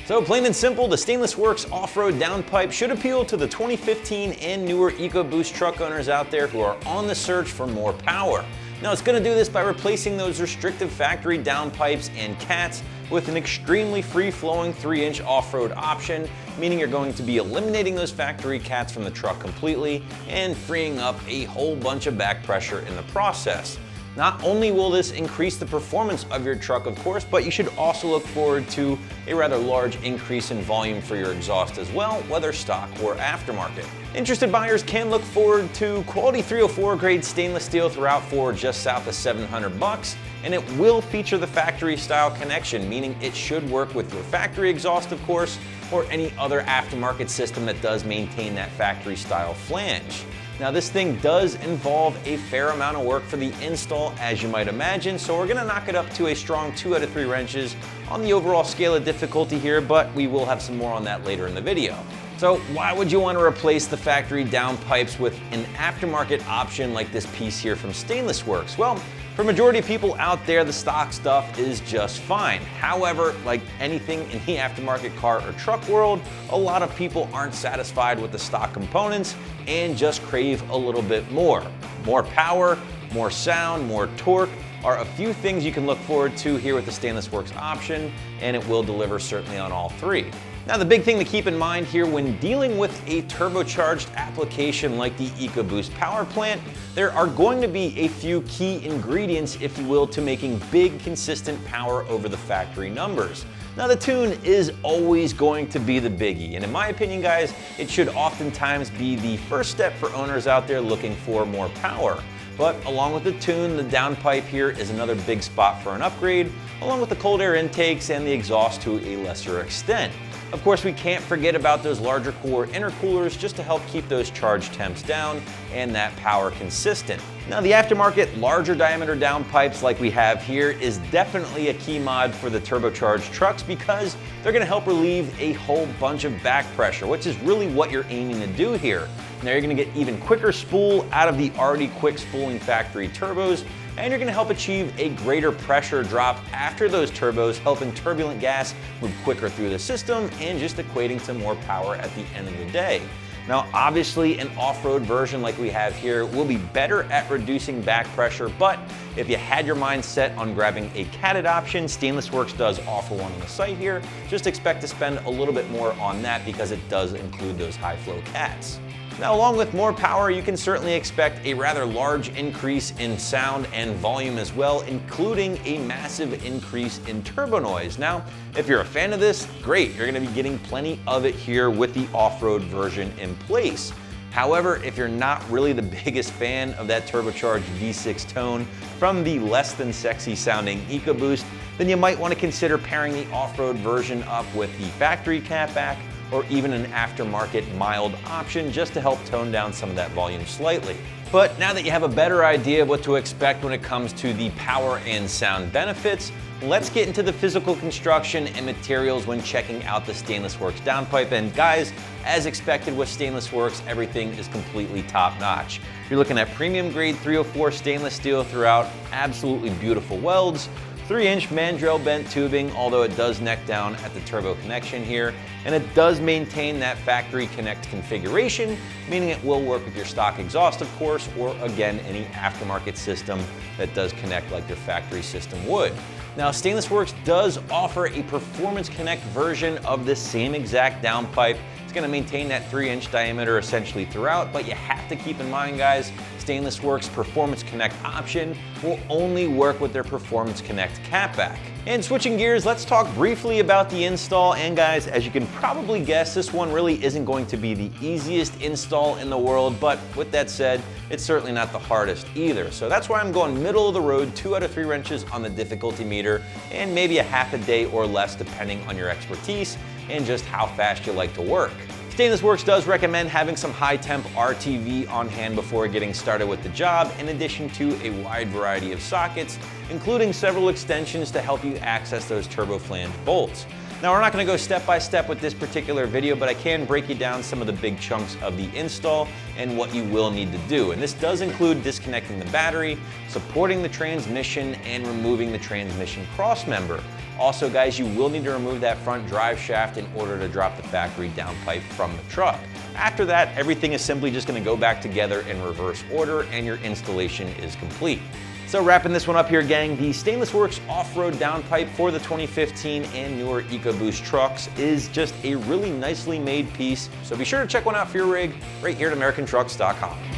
So plain and simple, the Stainless Works Off-Road Downpipe should appeal to the 2015 and newer EcoBoost truck owners out there who are on the search for more power. Now it's going to do this by replacing those restrictive factory downpipes and cats with an extremely free-flowing 3-inch off-road option, meaning you're going to be eliminating those factory cats from the truck completely and freeing up a whole bunch of back pressure in the process. Not only will this increase the performance of your truck, of course, but you should also look forward to a rather large increase in volume for your exhaust as well, whether stock or aftermarket. Interested buyers can look forward to quality 304 grade stainless steel throughout for just south of $700, and it will feature the factory style connection, meaning it should work with your factory exhaust, of course, or any other aftermarket system that does maintain that factory style flange. Now this thing does involve a fair amount of work for the install, as you might imagine, so we're gonna knock it up to a strong 2 out of 3 wrenches on the overall scale of difficulty here, but we will have some more on that later in the video. So why would you want to replace the factory downpipes with an aftermarket option like this piece here from Stainless Works? Well, for a majority of people out there, the stock stuff is just fine. However, like anything in the aftermarket car or truck world, a lot of people aren't satisfied with the stock components and just crave a little bit more. More power, more sound, more torque are a few things you can look forward to here with the Stainless Works option, and it will deliver certainly on all three. Now the big thing to keep in mind here when dealing with a turbocharged application like the EcoBoost power plant, there are going to be a few key ingredients, if you will, to making big consistent power over the factory numbers. Now the tune is always going to be the biggie, and in my opinion guys, it should oftentimes be the first step for owners out there looking for more power. But along with the tune, the downpipe here is another big spot for an upgrade, along with the cold air intakes and the exhaust to a lesser extent. Of course, we can't forget about those larger core intercoolers just to help keep those charge temps down and that power consistent. Now the aftermarket larger diameter downpipes like we have here is definitely a key mod for the turbocharged trucks because they're going to help relieve a whole bunch of back pressure, which is really what you're aiming to do here. Now you're going to get even quicker spool out of the already quick spooling factory turbos, and you're going to help achieve a greater pressure drop after those turbos, helping turbulent gas move quicker through the system and just equating to more power at the end of the day. Now obviously an off-road version like we have here will be better at reducing back pressure, but if you had your mind set on grabbing a catted option, Stainless Works does offer one on the site here. Just expect to spend a little bit more on that because it does include those high flow cats. Now, along with more power, you can certainly expect a rather large increase in sound and volume as well, including a massive increase in turbo noise. Now, if you're a fan of this, great, you're gonna be getting plenty of it here with the off-road version in place. However, if you're not really the biggest fan of that turbocharged V6 tone from the less than sexy sounding EcoBoost, then you might want to consider pairing the off-road version up with the factory catback or even an aftermarket mild option just to help tone down some of that volume slightly. But now that you have a better idea of what to expect when it comes to the power and sound benefits, let's get into the physical construction and materials when checking out the Stainless Works Downpipe. And guys, as expected with Stainless Works, everything is completely top notch. You're looking at premium grade 304 stainless steel throughout, absolutely beautiful welds, 3-inch mandrel-bent tubing, although it does neck down at the turbo connection here, and it does maintain that factory connect configuration, meaning it will work with your stock exhaust, of course, or again, any aftermarket system that does connect like your factory system would. Now, Stainless Works does offer a Performance Connect version of this same exact downpipe. It's gonna maintain that 3-inch diameter essentially throughout, but you have to keep in mind, guys, Stainless Works Performance Connect option will only work with their Performance Connect catback. And switching gears, let's talk briefly about the install. And guys, as you can probably guess, this one really isn't going to be the easiest install in the world, but with that said, it's certainly not the hardest either. So that's why I'm going middle of the road, 2 out of 3 wrenches on the difficulty meter, and maybe a half a day or less depending on your expertise and just how fast you like to work. Stainless Works does recommend having some high temp RTV on hand before getting started with the job, in addition to a wide variety of sockets, including several extensions to help you access those turbo flange bolts. Now we're not going to go step by step with this particular video, but I can break you down some of the big chunks of the install and what you will need to do. And this does include disconnecting the battery, supporting the transmission, and removing the transmission cross member. Also guys, you will need to remove that front drive shaft in order to drop the factory downpipe from the truck. After that, everything is simply just going to go back together in reverse order and your installation is complete. So wrapping this one up here, gang, the Stainless Works Off-Road Downpipe for the 2015 and newer EcoBoost trucks is just a really nicely made piece. So be sure to check one out for your rig right here at AmericanTrucks.com.